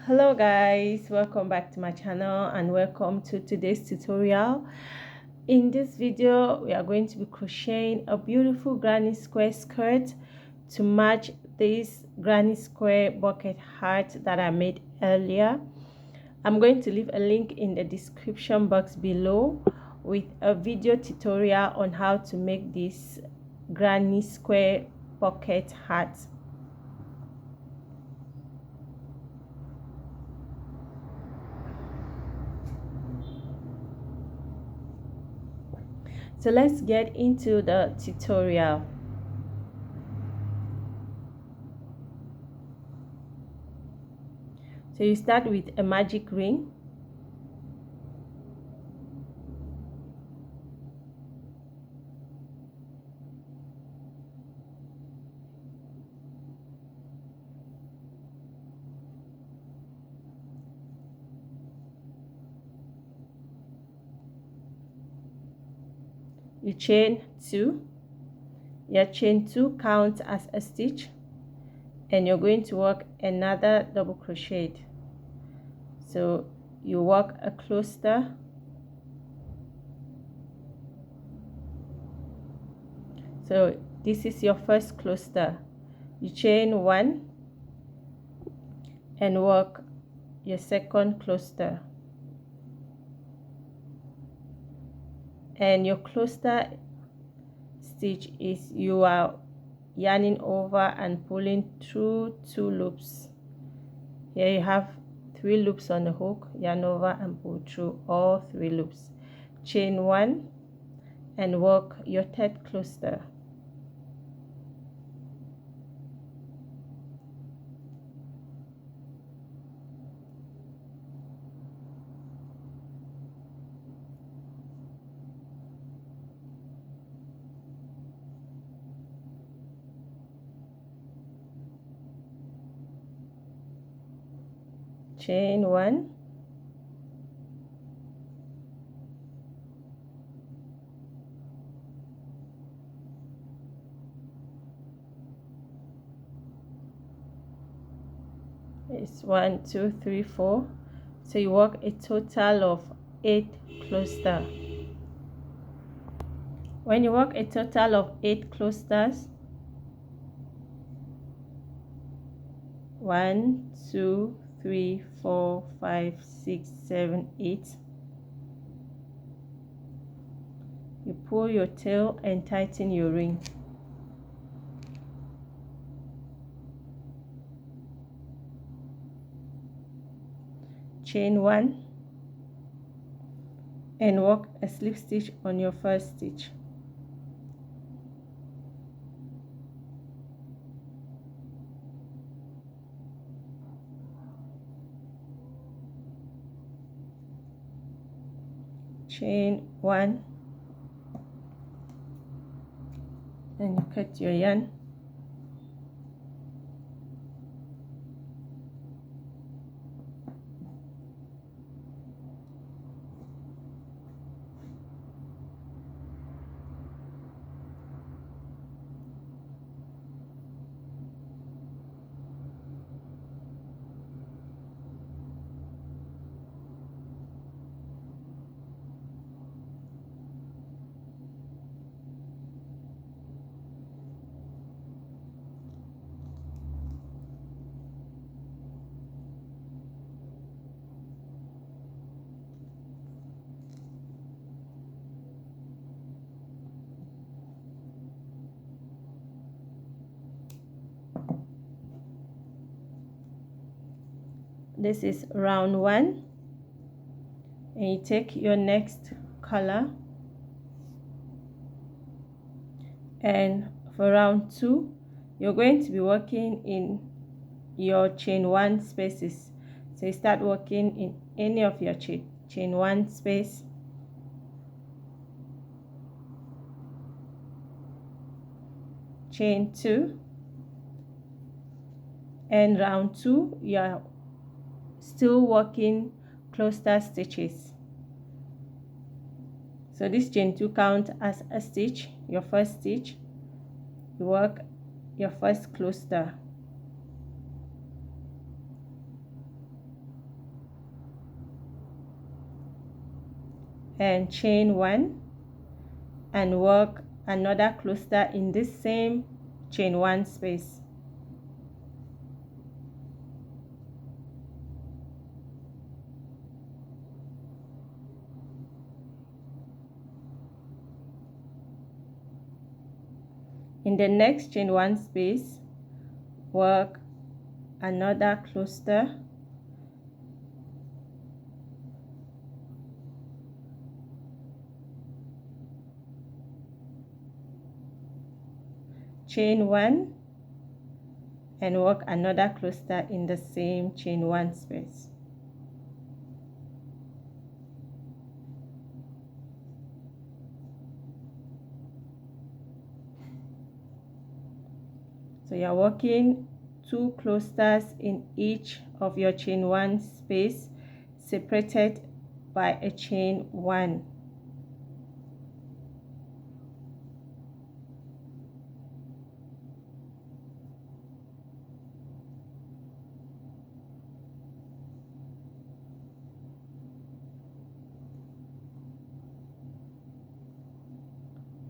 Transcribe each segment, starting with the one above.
Hello guys, welcome back to my channel and welcome to today's tutorial. In this video we are going to be crocheting a beautiful granny square skirt to match this granny square bucket heart that I made earlier. I'm going to leave a link in the description box below with a video tutorial on how to make this granny square bucket heart. So let's get into the tutorial. So you start with a magic ring. You chain 2. Your chain 2 counts as a stitch, and you're going to work another double crochet. So you work a cluster, so this is your first cluster. You chain 1 and work your second cluster, and your cluster stitch is you are yarning over and pulling through 2 loops. Here you have 3 loops on the hook, yarn over and pull through all 3 loops. Chain 1 and work your third cluster. Chain 1, it's 1 2 3 4, so you work a total of 8 clusters. When you work a total of 8 clusters, 1 2 3 4 5 6 7 8, you pull your tail and tighten your ring. Chain 1 and work a slip stitch on your first stitch. Chain 1 and you cut your yarn. This is round 1, and you take your next color, and for round 2 you're going to be working in your chain 1 spaces. So you start working in any of your chain 1 space, chain 2, and round 2 you are still working cluster stitches. So this chain 2 count as a stitch, your first stitch. You work your first cluster, and chain 1 and work another cluster in this same chain 1 space. In the next chain 1 space, work another cluster, chain 1 and work another cluster in the same chain 1 space. So you're working 2 clusters in each of your chain 1 space, separated by a chain 1.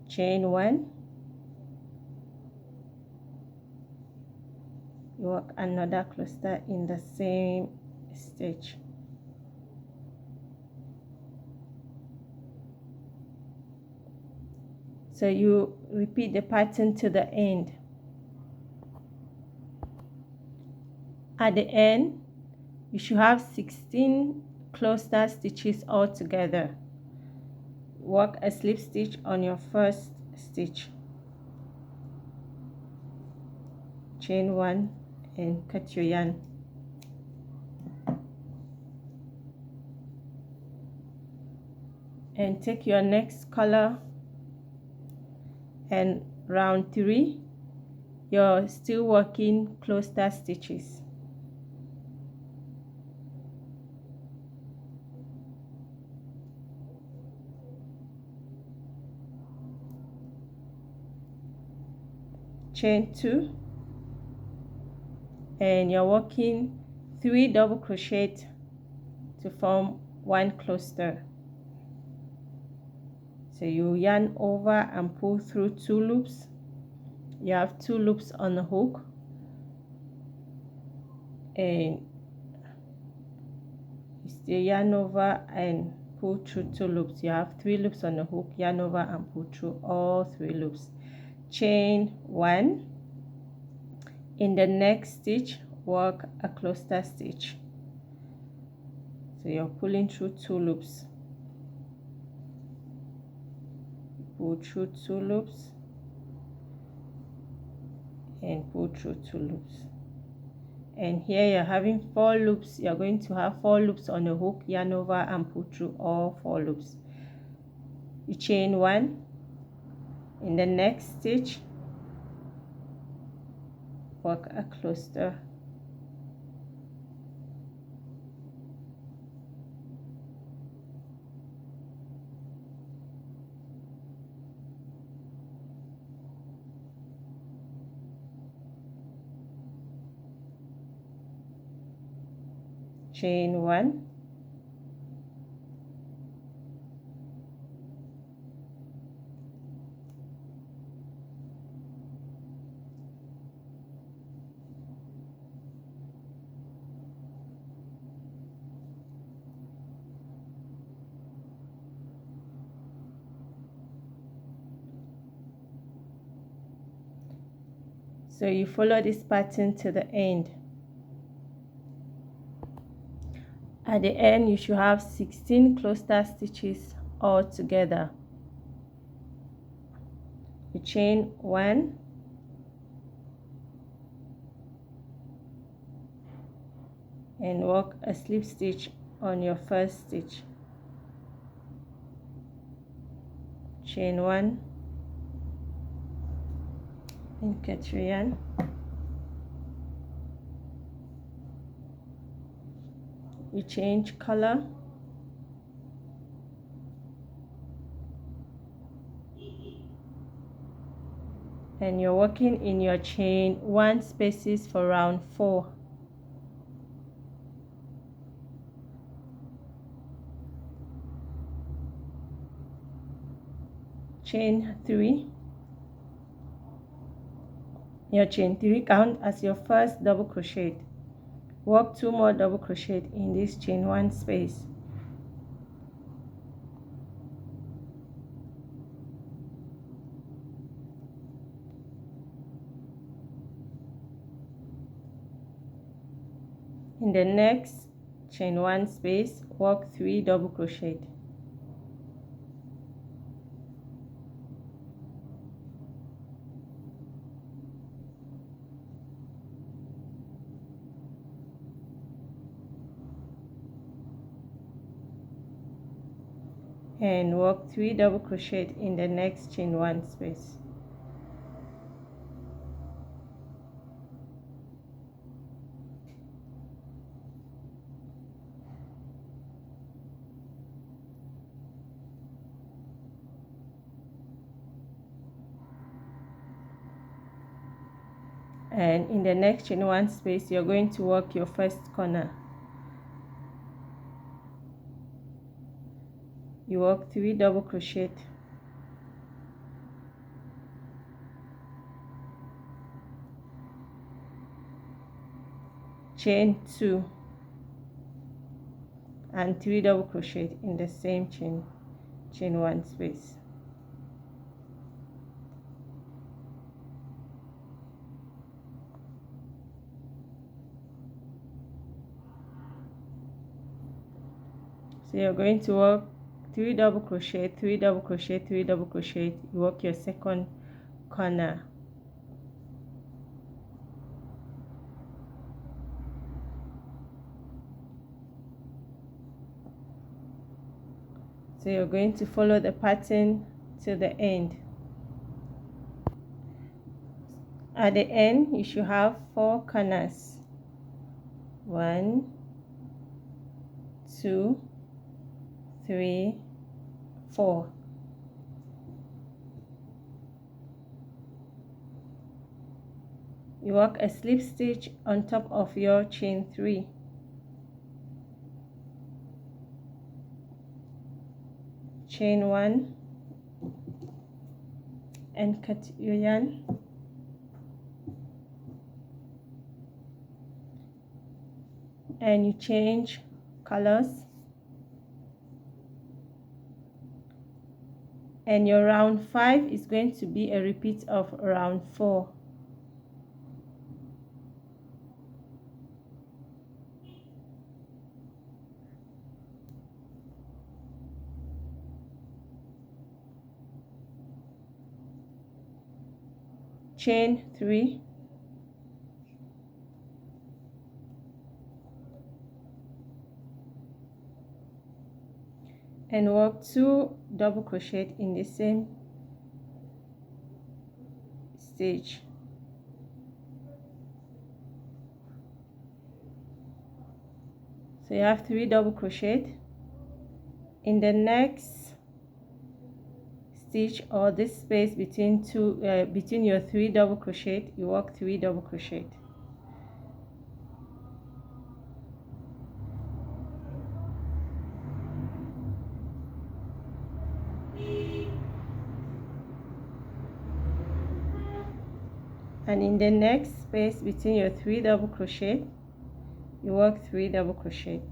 Chain 1, you work another cluster in the same stitch. So you repeat the pattern to the end. At the end, you should have 16 cluster stitches all together. Work a slip stitch on your first stitch, chain 1 and cut your yarn. And take your next color, and round 3 you're still working cluster stitches. Chain 2 and you're working 3 double crochet to form 1 cluster. So you yarn over and pull through 2 loops. You have 2 loops on the hook, and you still yarn over and pull through 2 loops. You have 3 loops on the hook, yarn over and pull through all 3 loops. Chain 1. In the next stitch, work a cluster stitch. So you're pulling through 2 loops. Pull through 2 loops and pull through 2 loops. And here you're having 4 loops. You're going to have 4 loops on the hook, yarn over and pull through all 4 loops. You chain 1. In the next stitch, work a cluster. Chain 1. So you follow this pattern to the end. At the end, you should have 16 cluster stitches all together. You chain 1 and work a slip stitch on your first stitch. Chain 1 and cut your yarn. You change color, and you're working in your chain 1 spaces for round 4. chain 3, your chain 3 count as your first double crochet. Work 2 more double crochet in this chain 1 space. In the next chain 1 space, work 3 double crochet. And work 3 double crochet in the next chain 1 space. And in the next chain 1 space, you're going to work your first corner. You work 3 double crochet, chain 2 and 3 double crochet in the same chain 1 space. So you're going to work 3 double crochet, 3 double crochet, 3 double crochet. You work your second corner. So you're going to follow the pattern to the end. At the end, you should have 4 corners. 1, 2, 3, 4. You work a slip stitch on top of your chain 3. Chain 1 and cut your yarn. And you change colors. And your round 5 is going to be a repeat of round 4. Chain 3, and work 2 double crochet in the same stitch. So you have 3 double crochet. In the next stitch, or this space between between your 3 double crochet, you work 3 double crochet. And in the next space between your 3 double crochet, you work 3 double crochet.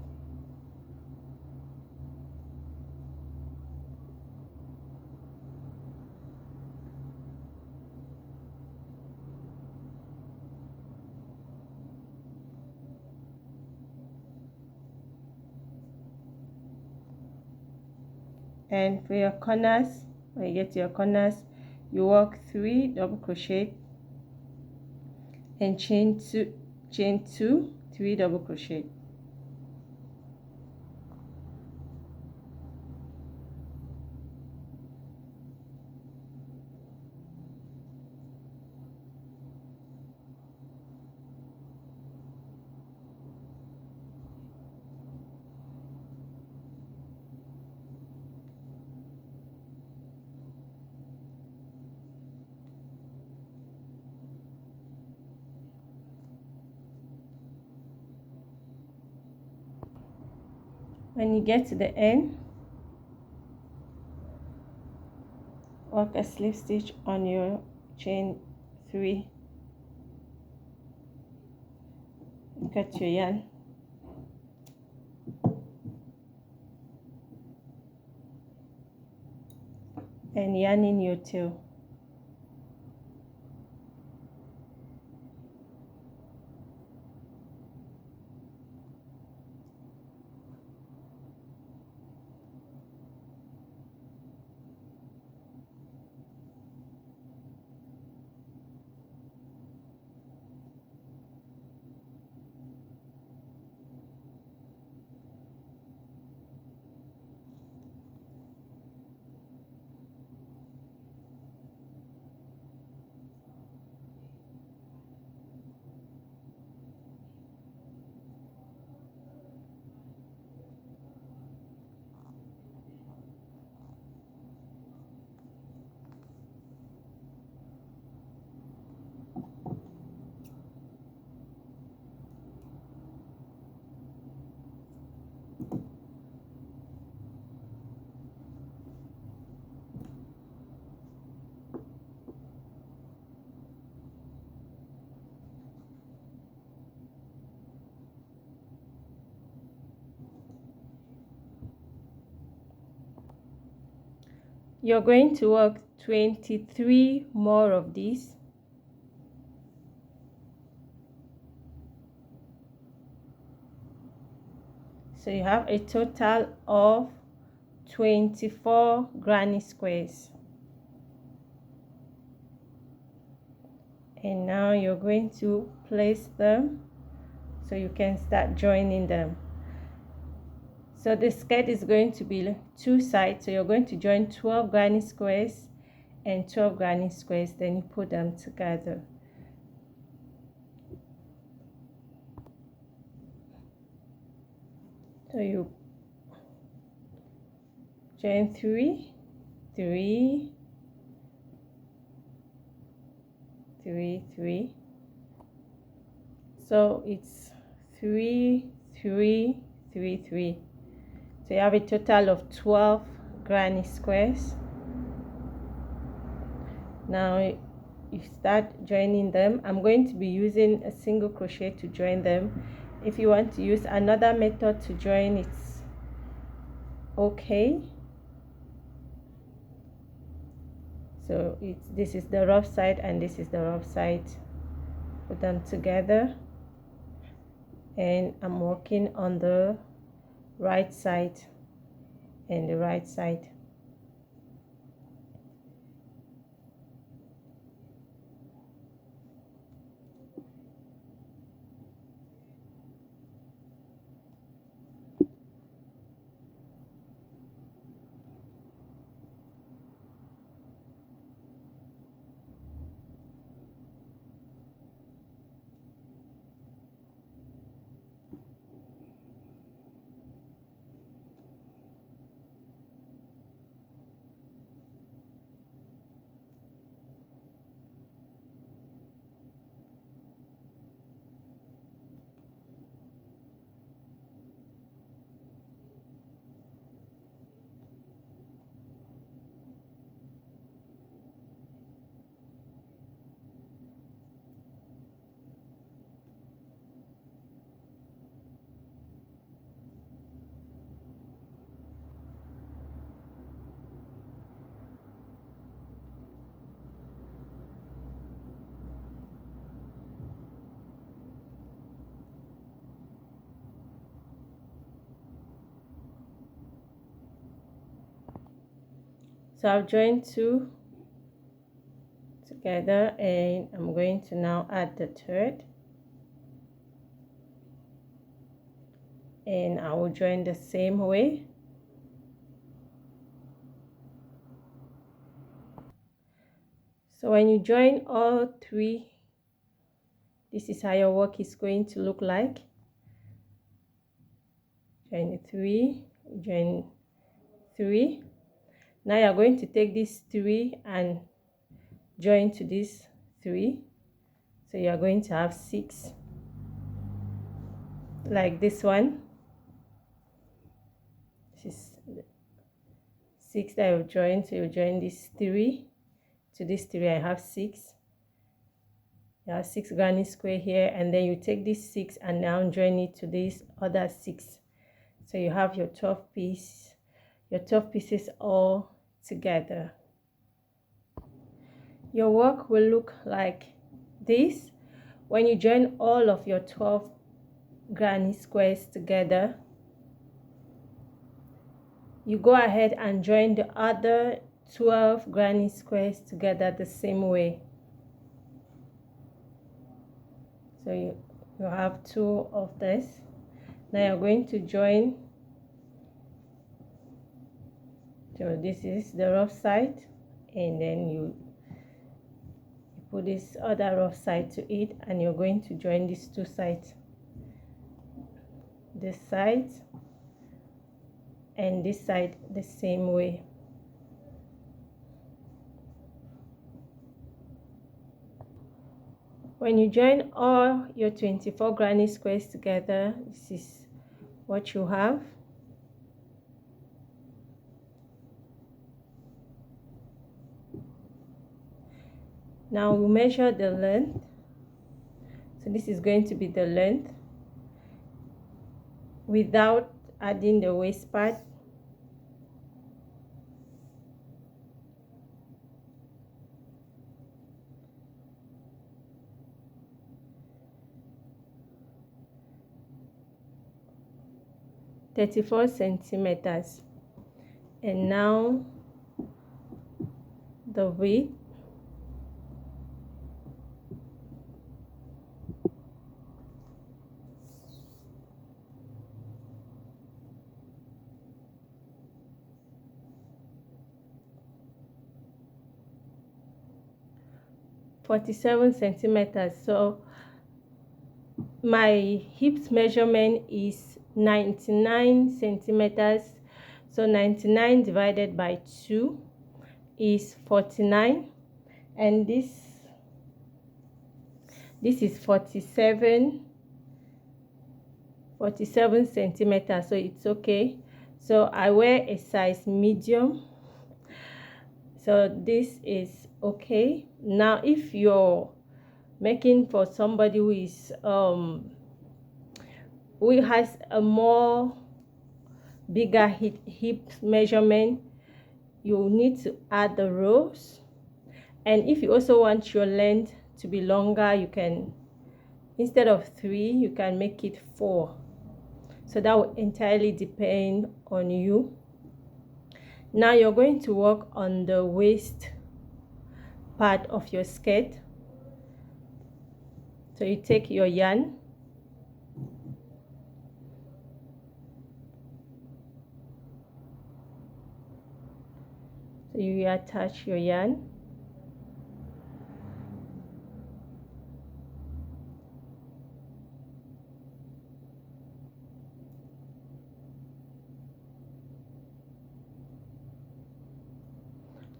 And for your corners, when you get to your corners, you work 3 double crochet and chain 2, 3 double crochet. When you get to the end, work a slip stitch on your chain 3, cut your yarn, and yarn in your tail. You're going to work 23 more of these. So you have a total of 24 granny squares. And now you're going to place them so you can start joining them. So the skirt is going to be 2 sides, so you're going to join 12 granny squares and 12 granny squares, then you put them together. So you join 3, 3, 3, 3. So it's 3, 3, 3, 3. So you have a total of 12 granny squares. Now you start joining them. I'm going to be using a single crochet to join them. If you want to use another method to join, it's okay. So this is the rough side and this is the rough side. Put them together, and I'm working on the right side and the right side. So I've joined 2 together, and I'm going to now add the third, and I will join the same way. So when you join all 3, this is how your work is going to look like. Join 3, join 3. Now you're going to take this 3 and join to this 3. So you're going to have 6, like this one. This is 6 that you've joined, so you join this 3, to this 3, I have 6. You have 6 granny square here, and then you take this 6 and now join it to this other 6. So you have your 12 pieces all together. Your work will look like this. When you join all of your 12 granny squares together, you go ahead and join the other 12 granny squares together the same way. So you have 2 of this. Now you're going to join. So this is the rough side, and then you put this other rough side to it, and you're going to join these 2 sides, this side and this side, the same way. When you join all your 24 granny squares together, this is what you have. Now we measure the length. So this is going to be the length without adding the waist part. (34 centimeters). And now the width. (47 centimeters). So my hips measurement is 99 centimeters. So 99 divided by 2 is 49, and this is 47 centimeters. So it's okay. So I wear a size medium, so this is okay. Now if you're making for somebody who is who has a more bigger hip measurement, you need to add the rows. And if you also want your length to be longer, you can, instead of 3, you can make it 4. So that will entirely depend on you. Now you're going to work on the waist part of your skirt. So you take your yarn, so you attach your yarn,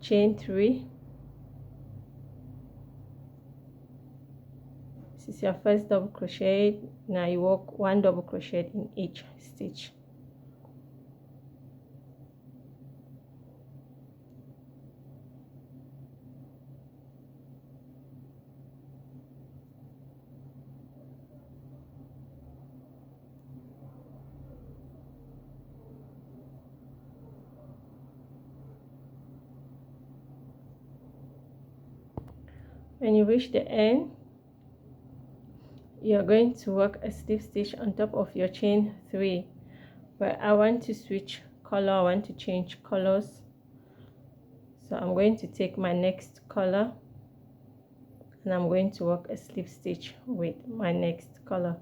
chain 3. This is your first double crochet. Now you work 1 double crochet in each stitch. When you reach the end, you're going to work a slip stitch on top of your chain 3. But I want to switch color, I want to change colors. So I'm going to take my next color and I'm going to work a slip stitch with my next color.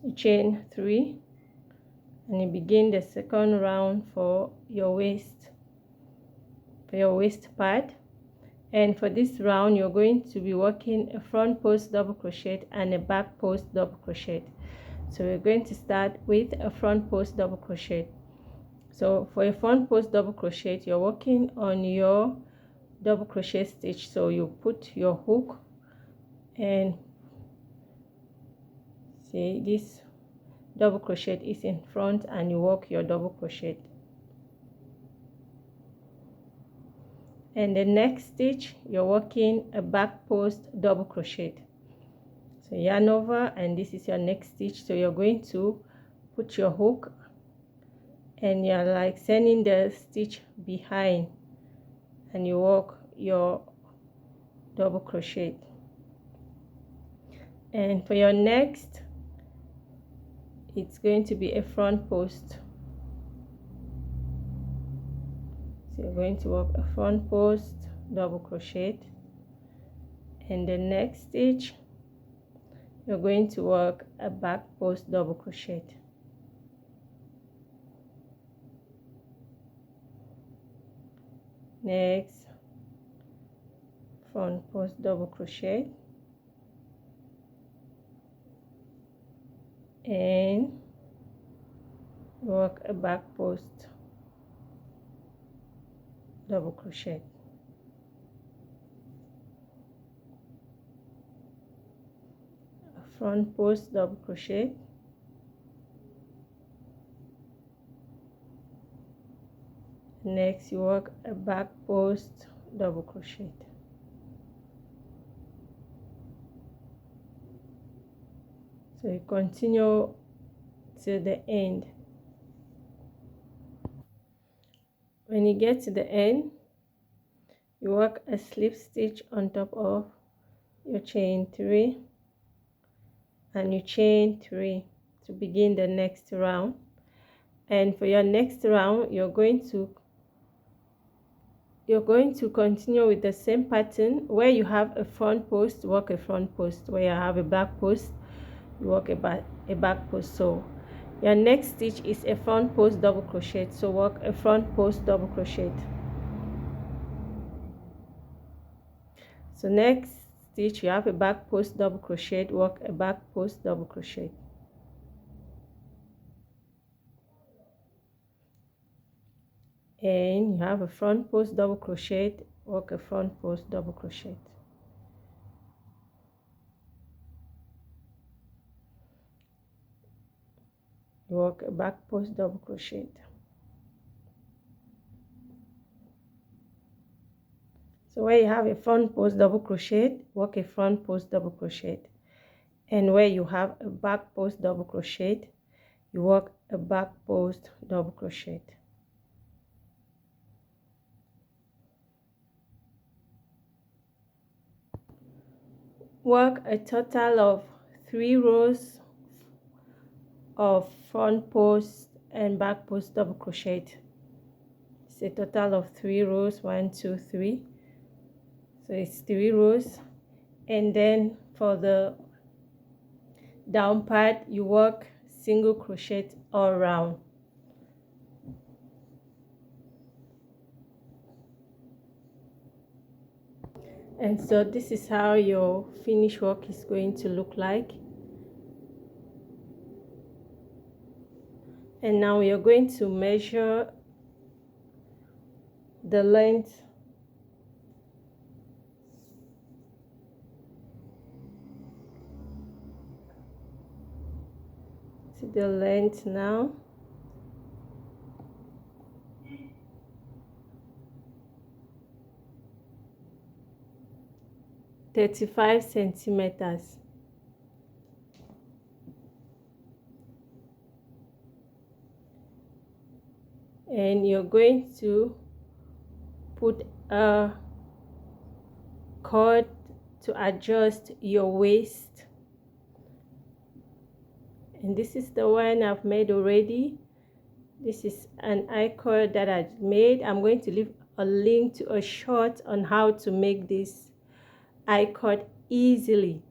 You chain 3 and you begin the second round for your waist part. And for this round you're going to be working a front post double crochet and a back post double crochet. So we're going to start with a front post double crochet. So for a front post double crochet, you're working on your double crochet stitch. So you put your hook and see this double crochet is in front, and you work your double crochet. And the next stitch, you're working a back post double crochet. So yarn over, and this is your next stitch. So you're going to put your hook and you're like sending the stitch behind, and you work your double crochet. And for your next, it's going to be a front post. So you're going to work a front post double crochet, and the next stitch you're going to work a back post double crochet. Next, front post double crochet, and work a back post double crochet. A front post double crochet, next you work a back post double crochet. So you continue till the end. When you get to the end, you work a slip stitch on top of your chain 3, and you chain 3 to begin the next round. And for your next round, you're going to continue with the same pattern. Where you have a front post, work a front post. Where you have a back post, you work a back post. So your next stitch is a front post double crochet, so work a front post double crochet. So next stitch, you have a back post double crochet, work a back post double crochet. And you have a front post double crochet, work a front post double crochet. Work a back post double crochet. So where you have a front post double crochet, work a front post double crochet, and where you have a back post double crochet, you work a back post double crochet. Work a total of 3 rows of front post and back post double crochet. It's a total of 3 rows, 1 2 3, so it's 3 rows. And then for the down part, you work single crochet all around. And so this is how your finished work is going to look like. And now we are going to measure the length to the length now. "35 centimeters. And you're going to put a cord to adjust your waist, and this is the one I've made already. This is an I-cord that I made. I'm going to leave a link to a short on how to make this I-cord easily.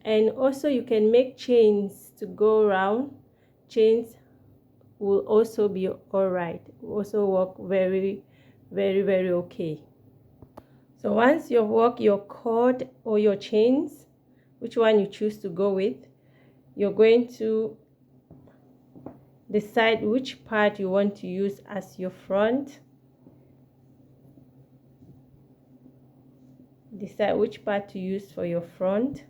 And also you can make chains to go around. Chains will also be alright, will also work very okay. So once you've worked your cord or your chains, which one you choose to go with, you're going to decide which part you want to use as your front. Decide which part to use for your front.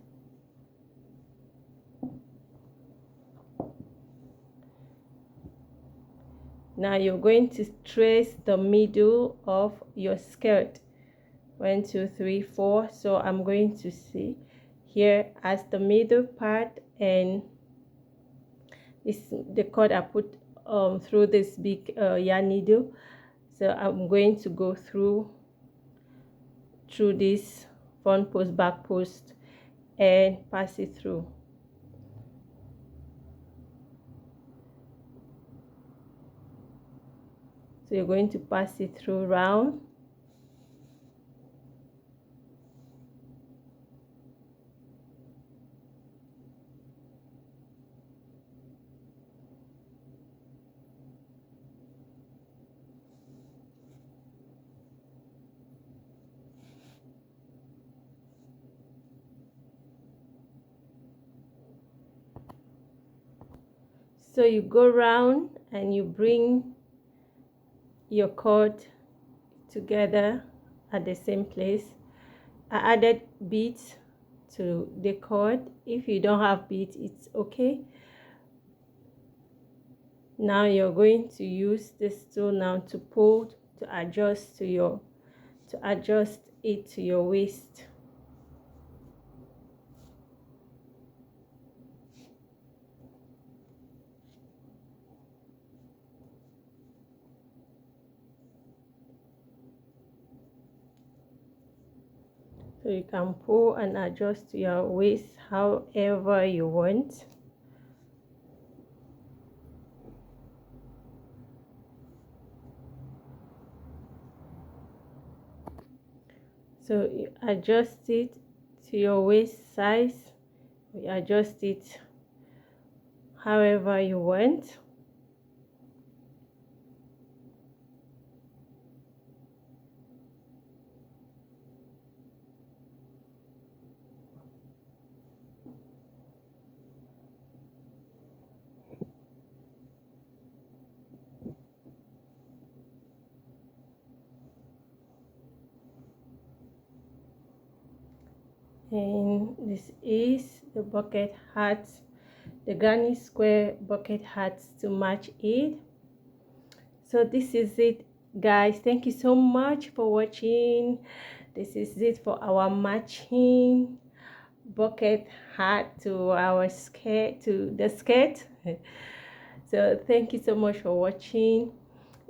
Now you're going to trace the middle of your skirt. 1 2 3 4. So I'm going to see here as the middle part, and this the cord I put through this big yarn needle. So I'm going to go through this front post, back post, and pass it through. So you're going to pass it through round. So you go round and you bring your cord together at the same place. I added beads to the cord. If you don't have beads, it's okay. Now you're going to use this tool now to pull, to adjust to your, to adjust it to your waist. So you can pull and adjust to your waist however you want. So you adjust it to your waist size. You adjust it however you want. And this is the bucket hat, the granny square bucket hats to match it. So this is it, guys. Thank you so much for watching. This is it for our matching bucket hat to our skirt, to the skirt. So thank you so much for watching.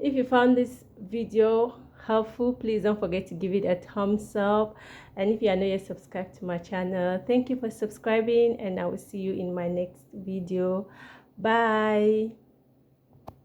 If you found this video helpful, please don't forget to give it a thumbs up, and if you are not yet subscribed to my channel, thank you for subscribing, and I will see you in my next video. Bye.